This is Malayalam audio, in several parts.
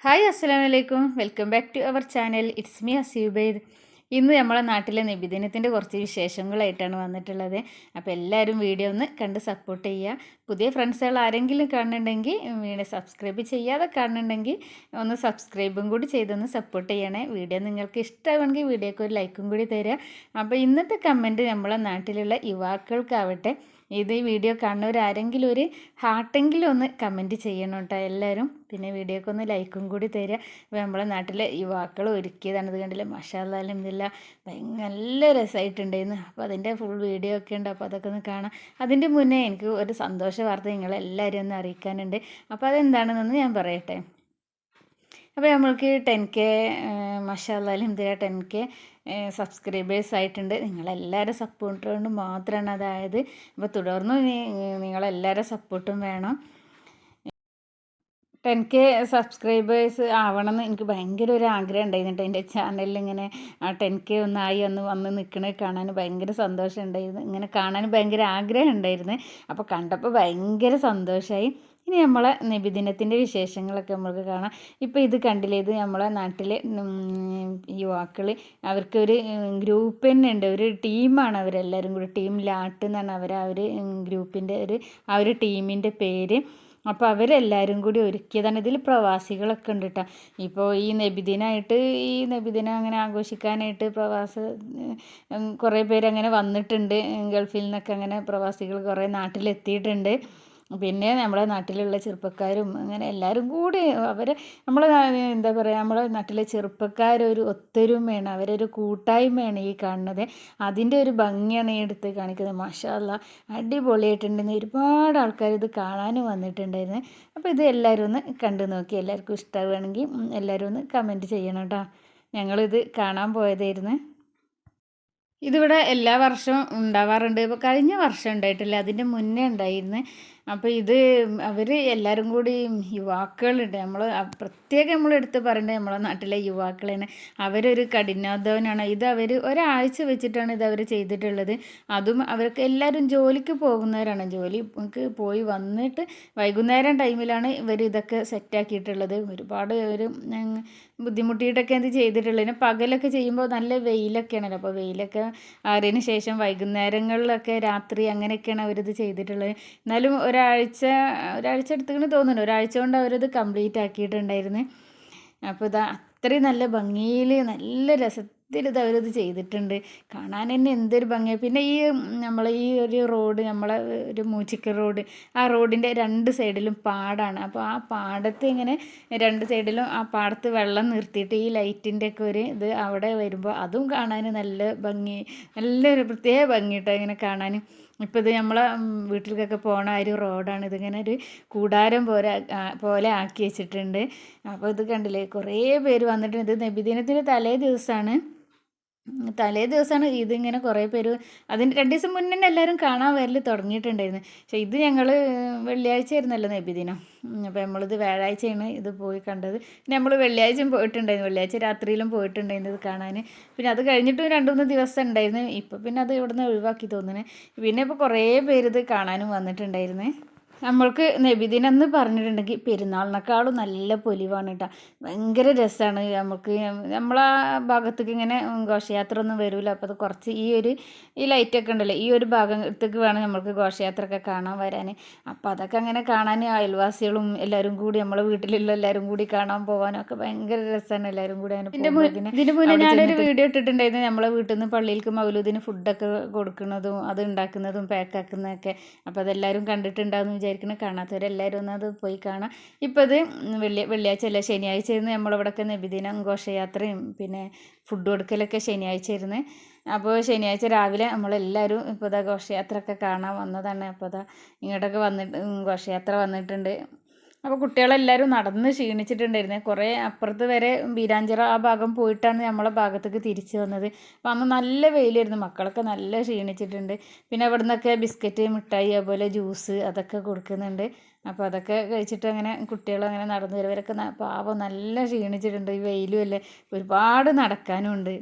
ഹായ് അസ്സലാമലൈക്കും, welcome back to our channel. It's me Haseebaid. ഇന്ന് നമ്മളെ നാട്ടിലെ നബിദിനത്തിൻ്റെ കുറച്ച് വിശേഷങ്ങളായിട്ടാണ് വന്നിട്ടുള്ളത്. അപ്പോൾ എല്ലാവരും വീഡിയോ ഒന്ന് കണ്ട് സപ്പോർട്ട് ചെയ്യുക. പുതിയ ഫ്രണ്ട്സുകൾ ആരെങ്കിലും കാണുന്നുണ്ടെങ്കിൽ വീഡിയോ സബ്സ്ക്രൈബ് ചെയ്യാതെ കാണുന്നുണ്ടെങ്കിൽ ഒന്ന് സബ്സ്ക്രൈബും കൂടി ചെയ്തൊന്ന് സപ്പോർട്ട് ചെയ്യണേ. വീഡിയോ നിങ്ങൾക്ക് ഇഷ്ടമാണെങ്കിൽ വീഡിയോക്ക് ഒരു ലൈക്കും കൂടി തരിക. അപ്പോൾ ഇന്നത്തെ കമൻറ്റ് നമ്മളെ നാട്ടിലുള്ള യുവാക്കൾക്കാവട്ടെ, ഇത് വീഡിയോ കാണുന്നവരാരെങ്കിലും ഒരു ഹാർട്ടെങ്കിലും ഒന്ന് കമൻറ്റ് ചെയ്യണം കേട്ടോ എല്ലാവരും. പിന്നെ വീഡിയോക്ക് ഒന്ന് ലൈക്കും കൂടി തരിക. അപ്പോൾ നമ്മളെ നാട്ടിലെ യുവാക്കൾ ഒരുക്കിയതാണ്. ഇത് കണ്ടില്ല, മാഷാ അല്ലാഹ് അൽഹംദുലില്ലാ, നല്ല രസമായിട്ടുണ്ടായിരുന്നു. അപ്പോൾ അതിൻ്റെ ഫുൾ വീഡിയോ ഒക്കെ ഉണ്ട്, അപ്പോൾ അതൊക്കെ ഒന്ന് കാണാം. അതിൻ്റെ മുന്നേ എനിക്ക് ഒരു സന്തോഷ വാർത്ത നിങ്ങളെല്ലാവരും ഒന്ന് അറിയിക്കാനുണ്ട്. അപ്പോൾ അതെന്താണെന്നൊന്ന് ഞാൻ പറയട്ടെ. അപ്പോൾ നമ്മൾക്ക് 10K മാഷാ അല്ലാഹ് അൽഹംദുലില്ലാ 10K സബ്സ്ക്രൈബേഴ്സ് ആയിട്ടുണ്ട്. നിങ്ങളെല്ലാവരും സപ്പോർട്ട് കൊണ്ട് മാത്രമാണ് അതായത്. അപ്പോൾ തുടർന്നും നിങ്ങളെല്ലാവരും സപ്പോർട്ടും വേണം. 10K സബ്സ്ക്രൈബേഴ്സ് ആവണമെന്ന് എനിക്ക് ഭയങ്കര ഒരു ആഗ്രഹം ഉണ്ടായിരുന്നു. എൻ്റെ ചാനലിൽ ഇങ്ങനെ 10K ഒന്നായി വന്ന് നിൽക്കണത് കാണാൻ ഭയങ്കര സന്തോഷം ഉണ്ടായിരുന്നു. ഇങ്ങനെ കാണാൻ ഭയങ്കര ആഗ്രഹം ഉണ്ടായിരുന്നു. അപ്പോൾ കണ്ടപ്പോൾ ഭയങ്കര സന്തോഷമായി. ഇനി നമ്മളെ നബിദിനത്തിൻ്റെ വിശേഷങ്ങളൊക്കെ നമ്മൾക്ക് കാണാം. ഇപ്പോൾ ഇത് കണ്ടില്ലേ, ഇത് നമ്മളെ നാട്ടിലെ യുവാക്കൾ, അവർക്കൊരു ഗ്രൂപ്പ് തന്നെ ഉണ്ട്, ഒരു ടീമാണ് അവരെല്ലാവരും കൂടി. ടീം ലാട്ട് എന്നാണ് അവർ ഗ്രൂപ്പിൻ്റെ ആ ഒരു ടീമിൻ്റെ പേര്. അപ്പോൾ അവരെല്ലാവരും കൂടി ഒരുക്കിയതാണ്. ഇതിൽ പ്രവാസികളൊക്കെ ഉണ്ട് കേട്ടോ. ഇപ്പോൾ ഈ നബിദിനം അങ്ങനെ ആഘോഷിക്കാനായിട്ട് കുറേ പേര് അങ്ങനെ വന്നിട്ടുണ്ട്. ഗൾഫിൽ നിന്നൊക്കെ അങ്ങനെ പ്രവാസികൾ കുറേ നാട്ടിലെത്തിയിട്ടുണ്ട്. പിന്നെ നമ്മളെ നാട്ടിലുള്ള ചെറുപ്പക്കാരും അങ്ങനെ എല്ലാവരും കൂടി എന്താ പറയുക, നമ്മളെ നാട്ടിലെ ചെറുപ്പക്കാരൊരു ഒത്തൊരുമയാണ്, അവരൊരു കൂട്ടായ്മയാണ് ഈ കാണുന്നത്. അതിൻ്റെ ഒരു ഭംഗിയാണ് ഈ എടുത്ത് കാണിക്കുന്നത്. മാഷാ അല്ലാഹ് അടിപൊളിയായിട്ടുണ്ടെന്ന് ഒരുപാട് ആൾക്കാർ ഇത് കാണാനും വന്നിട്ടുണ്ടായിരുന്നു. അപ്പോൾ ഇത് എല്ലാവരും ഒന്ന് കണ്ടു നോക്കി. എല്ലാവർക്കും ഇഷ്ടമാവുകയാണെങ്കിൽ എല്ലാവരും ഒന്ന് കമൻറ്റ് ചെയ്യണം കേട്ടോ. ഞങ്ങളിത് കാണാൻ പോയതായിരുന്നു. ഇതിവിടെ എല്ലാ വർഷവും ഉണ്ടാവാറുണ്ട്. ഇപ്പോൾ കഴിഞ്ഞ വർഷം ഉണ്ടായിട്ടില്ല, അതിൻ്റെ മുന്നേ ഉണ്ടായിരുന്നു. അപ്പോൾ ഇത് അവർ എല്ലാവരും കൂടി യുവാക്കളുണ്ട്, പ്രത്യേകം നമ്മൾ എടുത്ത് പറയേണ്ടത് നമ്മളെ നാട്ടിലെ യുവാക്കളാണ്. അവരൊരു കഠിനാധ്വാനമാണ്. ഇത് അവർ ഒരാഴ്ച വെച്ചിട്ടാണ് ഇത് അവർ ചെയ്തിട്ടുള്ളത്. അതും അവർക്ക് എല്ലാവരും ജോലിക്ക് പോകുന്നവരാണ്. ജോലിക്ക് പോയി വന്നിട്ട് വൈകുന്നേരം ടൈമിലാണ് ഇവർ ഇതൊക്കെ സെറ്റാക്കിയിട്ടുള്ളത്. ഒരുപാട് ഒരു ബുദ്ധിമുട്ടിയിട്ടൊക്കെ ഇത് ചെയ്തിട്ടുള്ളത്. പകലൊക്കെ ചെയ്യുമ്പോൾ നല്ല വെയിലൊക്കെയാണല്ലോ, അപ്പോൾ വെയിലൊക്കെ ആറിയതിന് ശേഷം വൈകുന്നേരങ്ങളിലൊക്കെ രാത്രി അങ്ങനെയൊക്കെയാണ് അവരിത് ചെയ്തിട്ടുള്ളത്. എന്നാലും ഒരാഴ്ച എടുത്തിങ്ങനെ തോന്നുന്നു, ഒരാഴ്ച കൊണ്ട് അവരത് കംപ്ലീറ്റ് ആക്കിയിട്ടുണ്ടായിരുന്നു. അപ്പോൾ ഇതാ അത്രയും നല്ല ഭംഗിയിൽ നല്ല രസത്തിൽ അവരത് ചെയ്തിട്ടുണ്ട്. കാണാൻ തന്നെ എന്തൊരു ഭംഗിയാണ്. പിന്നെ ഈ ഒരു റോഡ്, നമ്മളെ ഒരു മൂച്ചിക്കൽ റോഡ്, ആ റോഡിൻ്റെ രണ്ട് സൈഡിലും പാടാണ്. അപ്പോൾ ആ പാടത്ത് ഇങ്ങനെ രണ്ട് സൈഡിലും ആ പാടത്ത് വെള്ളം നിർത്തിയിട്ട് ഈ ലൈറ്റിൻ്റെ ഒക്കെ ഒരു ഇത് അവിടെ വരുമ്പോൾ അതും കാണാൻ നല്ല ഭംഗി, നല്ലൊരു പ്രത്യേക ഭംഗി കേട്ടോ ഇങ്ങനെ കാണാൻ. ഇപ്പോൾ ഇത് നമ്മളെ വീട്ടിലേക്കൊക്കെ പോകണ ഒരു റോഡാണ്. ഇതിങ്ങനെ ഒരു കൂടാരം പോലെ ആക്കി വെച്ചിട്ടുണ്ട്. അപ്പോൾ ഇത് കണ്ടില്ലേ, കുറേ പേര് വന്നിട്ടുണ്ട്. ഇത് നബിദിനത്തിൻ്റെ തലേ ദിവസമാണ് ഇതിങ്ങനെ കുറേ പേര്, അതിന് 2 ദിവസം മുന്നേ തന്നെ എല്ലാവരും കാണാൻ വരൽ തുടങ്ങിയിട്ടുണ്ടായിരുന്നു. പക്ഷേ ഇത് ഞങ്ങൾ വെള്ളിയാഴ്ച ആയിരുന്നല്ലോ നബിദിനം. അപ്പോൾ നമ്മളിത് വ്യാഴാഴ്ചയാണ് ഇത് പോയി കണ്ടത്. പിന്നെ നമ്മൾ വെള്ളിയാഴ്ചയും പോയിട്ടുണ്ടായിരുന്നു, വെള്ളിയാഴ്ച രാത്രിയിലും പോയിട്ടുണ്ടായിരുന്നു ഇത് കാണാൻ. പിന്നെ അത് കഴിഞ്ഞിട്ടും 2-3 ദിവസം ഉണ്ടായിരുന്നു. ഇപ്പോൾ പിന്നെ അത് ഇവിടുന്ന് ഒഴിവാക്കി തോന്നുന്നു. പിന്നെ ഇപ്പോൾ കുറേ പേര് ഇത് കാണാനും വന്നിട്ടുണ്ടായിരുന്നു. നമ്മൾക്ക് നബിദിനം എന്ന് പറഞ്ഞിട്ടുണ്ടെങ്കിൽ പെരുന്നാളിനേക്കാളും നല്ല പൊലിവാണ് കേട്ടോ. ഭയങ്കര രസമാണ്. നമ്മളാ ഭാഗത്തേക്ക് ഇങ്ങനെ ഘോഷയാത്ര ഒന്നും വരില്ല. അപ്പോൾ അത് കുറച്ച് ഈ ലൈറ്റൊക്കെ ഉണ്ടല്ലോ, ഈ ഒരു ഭാഗത്തേക്ക് വേണം നമ്മൾക്ക് ഘോഷയാത്ര ഒക്കെ കാണാൻ വരാൻ. അപ്പോൾ അതൊക്കെ അങ്ങനെ കാണാൻ അയൽവാസികളും എല്ലാവരും കൂടി, നമ്മളെ വീട്ടിലുള്ള എല്ലാവരും കൂടി കാണാൻ പോകാനും ഒക്കെ ഭയങ്കര രസമാണ്. എല്ലാവരും കൂടി അങ്ങനെ ഇതിന് മുന്നേ ഞാനൊരു വീഡിയോ ഇട്ടിട്ടുണ്ടായിരുന്നു, നമ്മളെ വീട്ടിൽ നിന്ന് പള്ളിയിലേക്ക് മൗലൂദിന് ഫുഡൊക്കെ കൊടുക്കുന്നതും അത് ഉണ്ടാക്കുന്നതും പാക്കാക്കുന്നതൊക്കെ. അപ്പോൾ അതെല്ലാവരും കണ്ടിട്ടുണ്ടാകുമെന്ന് വിചാരിക്കണം. കാണാത്തവരെല്ലാവരും ഒന്ന് അത് പോയി കാണാം. ഇപ്പോൾ ഇത് വെള്ളിയാഴ്ച അല്ല, ശനിയാഴ്ച ആയിരുന്നു നമ്മളിവിടെയൊക്കെ നബിദിനം ഘോഷയാത്രയും പിന്നെ ഫുഡ് കൊടുക്കലൊക്കെ ശനിയാഴ്ച ആയിരുന്നു. അപ്പോൾ ശനിയാഴ്ച രാവിലെ നമ്മളെല്ലാവരും ഇപ്പോൾ ഇതാ ഘോഷയാത്ര ഒക്കെ കാണാൻ വന്നതാണ്. അപ്പോൾ ഇതാ ഇങ്ങോട്ടൊക്കെ ഘോഷയാത്ര വന്നിട്ടുണ്ട്. അപ്പോൾ കുട്ടികളെല്ലാവരും നടന്ന് ക്ഷീണിച്ചിട്ടുണ്ടായിരുന്നു. കുറേ അപ്പുറത്ത് വരെ ബീരാഞ്ചിറ ആ ഭാഗം പോയിട്ടാണ് നമ്മളെ ഭാഗത്തേക്ക് തിരിച്ചു വന്നത്. അപ്പോൾ അന്ന് നല്ല വെയിലായിരുന്നു, മക്കളൊക്കെ നല്ല ക്ഷീണിച്ചിട്ടുണ്ട്. പിന്നെ അവിടെ നിന്നൊക്കെ ബിസ്ക്കറ്റ്, മിഠായി, അതുപോലെ ജ്യൂസ് അതൊക്കെ കൊടുക്കുന്നുണ്ട്. അപ്പോൾ അതൊക്കെ കഴിച്ചിട്ട് അങ്ങനെ കുട്ടികളങ്ങനെ നടന്നു വരുവരൊക്കെ പാവം നല്ല ക്ഷീണിച്ചിട്ടുണ്ട്. ഈ വെയിലും അല്ലേ, ഒരുപാട് നടക്കാനും ഉണ്ട്.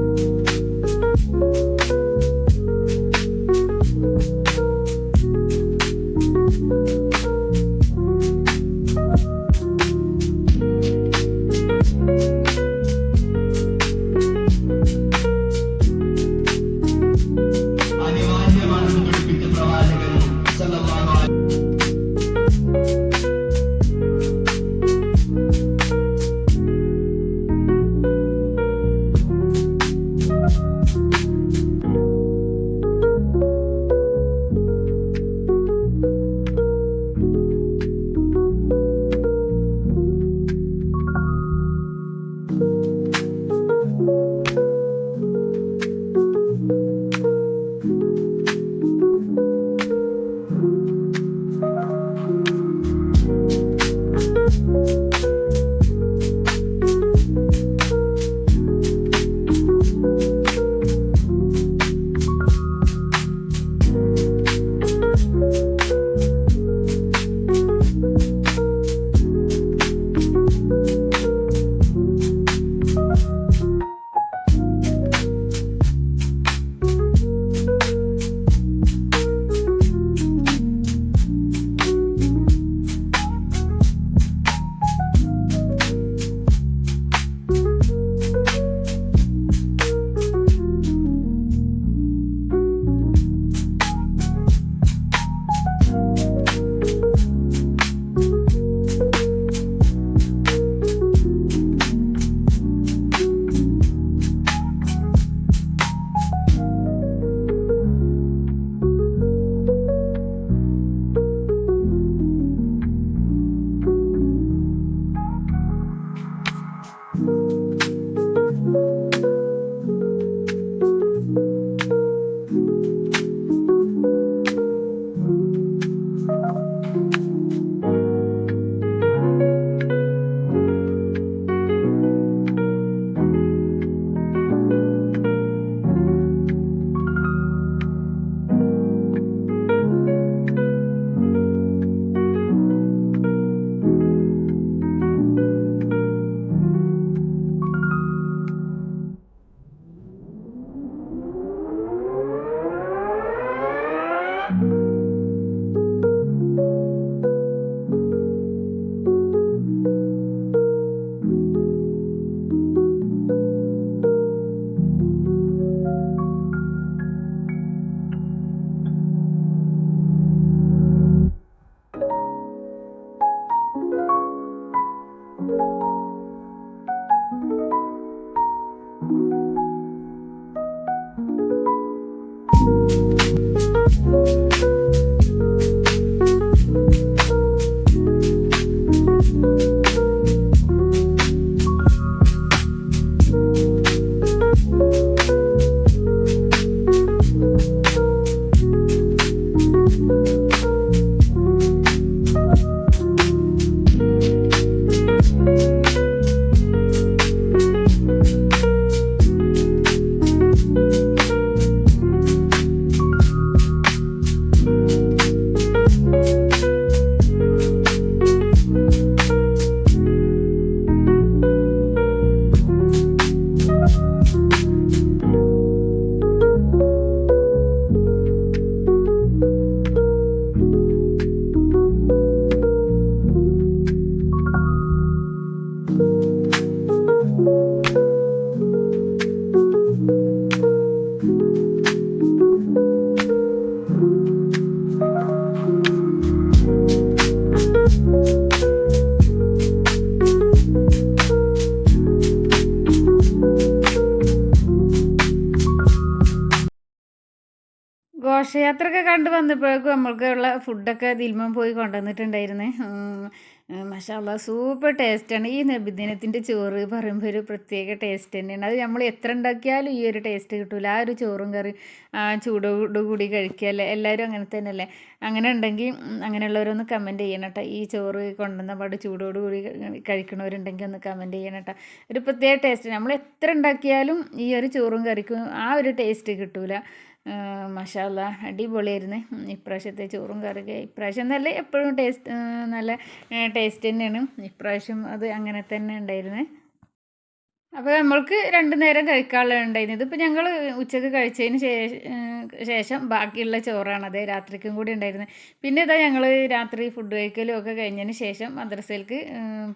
you ഘോഷയാത്രയൊക്കെ കണ്ട് വന്നപ്പോഴേക്കും നമ്മൾക്കുള്ള ഫുഡൊക്കെ ദിൽമൻ പോയി കൊണ്ടുവന്നിട്ടുണ്ടായിരുന്നേ. മാഷാ അല്ലാ സൂപ്പർ ടേസ്റ്റാണ്. ഈ നബിദിനത്തിൻ്റെ ചോറ് പറയുമ്പോൾ ഒരു പ്രത്യേക ടേസ്റ്റ് തന്നെയാണ്. അത് നമ്മൾ എത്ര ഉണ്ടാക്കിയാലും ഈ ഒരു ടേസ്റ്റ് കിട്ടില്ല. ആ ഒരു ചോറും കറി ചൂടോടുകൂടി കഴിക്കുകയല്ലേ, എല്ലാവരും അങ്ങനെ തന്നെയല്ലേ. അങ്ങനെ ഉണ്ടെങ്കിൽ അങ്ങനെയുള്ളവരൊന്ന് കമൻറ്റ് ചെയ്യണം കേട്ടോ. ഈ ചോറ് കൊണ്ടുവന്ന പാട് ചൂടോടുകൂടി കഴിക്കണവരുണ്ടെങ്കിൽ ഒന്ന് കമൻറ്റ് ചെയ്യണം കേട്ടോ. ഒരു പ്രത്യേക ടേസ്റ്റ്, നമ്മൾ എത്ര ഉണ്ടാക്കിയാലും ഈ ഒരു ചോറും കറിക്കും ആ ഒരു ടേസ്റ്റ് കിട്ടൂല. മാഷാ അല്ലാ അടിപൊളിയായിരുന്നു ഇപ്രാവശ്യത്തെ ചോറും കറിയൊക്കെ. ഇപ്രാവശ്യം നല്ല എപ്പോഴും നല്ല ടേസ്റ്റ് തന്നെയാണ്. ഇപ്രാവശ്യം അത് അങ്ങനെ തന്നെ ഉണ്ടായിരുന്നത്. അപ്പോൾ നമ്മൾക്ക് 2 നേരം കഴിക്കാനുള്ളതുണ്ടായിരുന്നു. ഇതിപ്പോൾ ഞങ്ങൾ ഉച്ചക്ക് കഴിച്ചതിന് ശേഷം ബാക്കിയുള്ള ചോറാണത് രാത്രിക്കും കൂടി ഉണ്ടായിരുന്നത്. പിന്നെ ഇതാ ഞങ്ങൾ രാത്രി ഫുഡ് കഴിക്കലും ഒക്കെ കഴിഞ്ഞതിന് ശേഷം മദ്രസയിലേക്ക്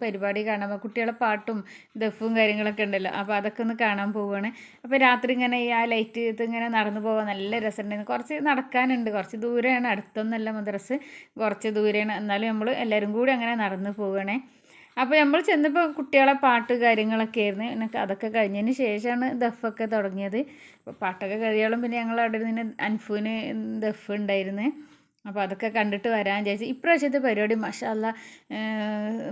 പരിപാടി കാണാൻ കുട്ടികളെ പാട്ടും ദഫും കാര്യങ്ങളൊക്കെ ഉണ്ടല്ലോ, അപ്പോൾ അതൊക്കെ ഒന്ന് കാണാൻ പോവുകയാണ്. അപ്പോൾ രാത്രി ഇങ്ങനെ ആ ലൈറ്റ് ഇങ്ങനെ നടന്നു പോകാൻ നല്ല രസമുണ്ടായിരുന്നു. കുറച്ച് നടക്കാനുണ്ട്, കുറച്ച് ദൂരെയാണ്, അടുത്തൊന്നല്ല മദ്രസ്, കുറച്ച് ദൂരെയാണ്. എന്നാലും നമ്മൾ എല്ലാവരും കൂടി അങ്ങനെ നടന്നു പോവുകയാണേ. അപ്പോൾ നമ്മൾ ചെന്നപ്പോൾ കുട്ടികളെ പാട്ട് കാര്യങ്ങളൊക്കെ ആയിരുന്നു. പിന്നെ അതൊക്കെ കഴിഞ്ഞതിന് ശേഷമാണ് ദഫൊക്കെ തുടങ്ങിയത്. അപ്പോൾ പാട്ടൊക്കെ കഴിയോളം പിന്നെ ഞങ്ങൾ അവിടെ നിന്ന് അൻഫുവിന് ദഫ് ഉണ്ടായിരുന്നു. അപ്പോൾ അതൊക്കെ കണ്ടിട്ട് വരാൻ വിചാരിച്ചു. ഇപ്രാവശ്യത്തെ പരിപാടി മാഷാ അല്ലാ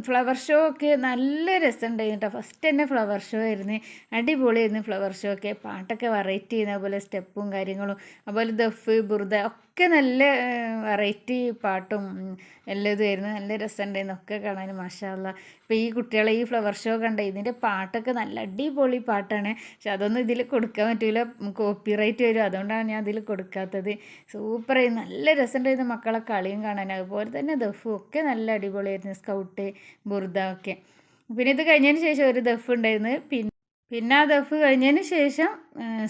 ഫ്ലവർ ഷോ ഒക്കെ നല്ല രസമുണ്ടായിരുന്നു കേട്ടോ. ഫസ്റ്റ് തന്നെ ഫ്ലവർ ഷോ ആയിരുന്നു, അടിപൊളിയായിരുന്നു ഫ്ലവർ ഷോ ഒക്കെ. പാട്ടൊക്കെ വെറൈറ്റി ചെയ്യുന്ന അതുപോലെ സ്റ്റെപ്പും കാര്യങ്ങളും, അതുപോലെ ദഫ് ബുർദ ഒക്കെ നല്ല വെറൈറ്റി പാട്ടും എല്ലാതുമായിരുന്നു. നല്ല രസമുണ്ടായിരുന്നു ഒക്കെ കാണാൻ മാഷാ അല്ലാ. ഇപ്പോൾ ഈ കുട്ടികളെ ഈ ഫ്ലവർ ഷോ കണ്ട ഇതിൻ്റെ പാട്ടൊക്കെ നല്ല അടിപൊളി പാട്ടാണ്. പക്ഷെ അതൊന്നും ഇതിൽ കൊടുക്കാൻ പറ്റില്ല, കോപ്പിറൈറ്റ് വരും. അതുകൊണ്ടാണ് ഞാൻ അതിൽ കൊടുക്കാത്തത്. സൂപ്പറായി നല്ല രസമുണ്ടായിരുന്നു മക്കളെ കളിയും കാണാൻ. അതുപോലെ തന്നെ ദഫും ഒക്കെ നല്ല അടിപൊളിയായിരുന്നു, സ്കൗട്ട് ബുർദ ഒക്കെ. പിന്നെ ഇത് കഴിഞ്ഞതിന് ശേഷം ഒരു ദഫ് ഉണ്ടായിരുന്നു. പിന്നെ ആ ദഫ് കഴിഞ്ഞതിന് ശേഷം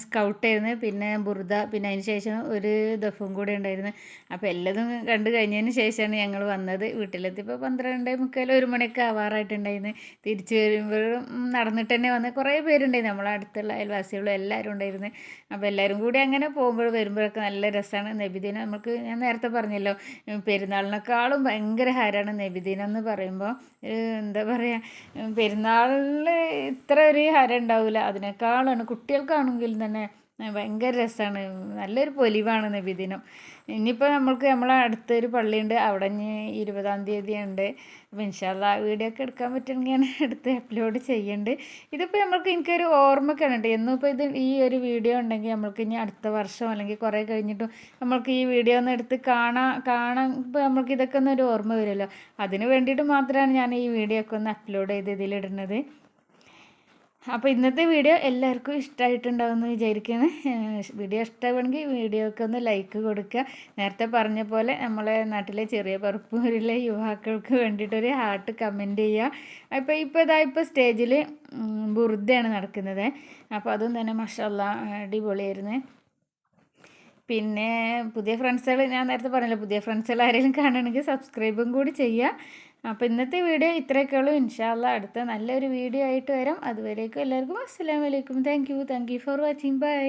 സ്കൗട്ടായിരുന്നു, പിന്നെ ബുർദ, പിന്നെ അതിന് ശേഷം ഒരു ദഫും കൂടെ ഉണ്ടായിരുന്നു. അപ്പോൾ എല്ലാതും കണ്ടു കഴിഞ്ഞതിന് ശേഷമാണ് ഞങ്ങൾ വന്നത്. വീട്ടിലെത്തിയപ്പോൾ 12:45 1 മണിയൊക്കെ ആവാറായിട്ടുണ്ടായിരുന്നു. തിരിച്ച് വരുമ്പോഴും നടന്നിട്ട് തന്നെ വന്ന് കുറേ പേരുണ്ടായിരുന്നു, നമ്മളെ അടുത്തുള്ള അയൽവാസികളും എല്ലാവരും ഉണ്ടായിരുന്നു. അപ്പോൾ എല്ലാവരും കൂടി അങ്ങനെ വരുമ്പോഴൊക്കെ നല്ല രസമാണ്. നബിദിനം നമുക്ക് ഞാൻ നേരത്തെ പറഞ്ഞല്ലോ, പെരുന്നാളിനേക്കാളും ഭയങ്കര ഹരമാണ് നബിദിനം എന്ന് പറയുമ്പോൾ. എന്താ പറയുക, പെരുന്നാളിൽ ഇത്ര ഒരു ഹരം ഉണ്ടാവില്ല, അതിനേക്കാളാണ് കുട്ടികൾക്കാണെങ്കിൽ തന്നെ ഭയങ്കര രസമാണ്. നല്ലൊരു പൊലിവാണ് നബിദിനം. ഇനിയിപ്പോൾ നമ്മളെ അടുത്തൊരു പള്ളിയുണ്ട്, അവിടെ 20-ാം തീയതി ഉണ്ട്. അപ്പോൾ ഇൻഷാ അല്ലാ വീഡിയോ ഒക്കെ എടുക്കാൻ പറ്റുമെങ്കിൽ ഞാൻ എടുത്ത് അപ്ലോഡ് ചെയ്യുന്നുണ്ട്. ഇതിപ്പോൾ എനിക്കൊരു ഓർമ്മയൊക്കെയാണ് കേട്ടോ. എന്നും ഇപ്പോൾ ഈ ഒരു വീഡിയോ ഉണ്ടെങ്കിൽ നമ്മൾക്ക് ഇനി അടുത്ത വർഷം അല്ലെങ്കിൽ കുറേ കഴിഞ്ഞിട്ടും നമ്മൾക്ക് ഈ വീഡിയോ ഒന്ന് എടുത്ത് കാണാൻ ഇപ്പോൾ നമ്മൾക്ക് ഇതൊക്കെ ഒന്നൊരു ഓർമ്മ വരുമല്ലോ. അതിന് വേണ്ടിയിട്ട് മാത്രമാണ് ഞാൻ ഈ വീഡിയോ ഒക്കെ ഒന്ന് അപ്ലോഡ് ചെയ്ത് ഇതിലിടുന്നത്. അപ്പോൾ ഇന്നത്തെ വീഡിയോ എല്ലാവർക്കും ഇഷ്ടമായിട്ടുണ്ടാവുമെന്ന് വിചാരിക്കുന്നു. വീഡിയോ ഇഷ്ടമാണെങ്കിൽ വീഡിയോക്ക് ഒന്ന് ലൈക്ക് കൊടുക്കുക. നേരത്തെ പറഞ്ഞ പോലെ നമ്മളെ നാട്ടിലെ ചെറിയ പറപ്പൂരിലെ യുവാക്കൾക്ക് വേണ്ടിയിട്ടൊരു ഹാർട്ട് കമൻറ്റ് ചെയ്യുക. ഇപ്പോൾ സ്റ്റേജിൽ ബുർദയാണ് നടക്കുന്നത്. അപ്പോൾ അതും തന്നെ മാഷാ അല്ലാ അടിപൊളിയായിരുന്നു. പിന്നെ പുതിയ ഫ്രണ്ട്സുകൾ, ഞാൻ നേരത്തെ പറഞ്ഞല്ലോ, പുതിയ ഫ്രണ്ട്സുകൾ ആരെങ്കിലും കാണുകയാണെങ്കിൽ സബ്സ്ക്രൈബും കൂടി ചെയ്യുക. അപ്പോൾ ഇന്നത്തെ വീഡിയോ ഇത്രയൊക്കെ ഉള്ളൂ. ഇൻഷാ അല്ലാ അടുത്ത നല്ലൊരു വീഡിയോ ആയിട്ട് വരാം. അതുവരേക്കും എല്ലാവർക്കും അസ്സലാമു അലൈക്കും. Thank you for watching. By.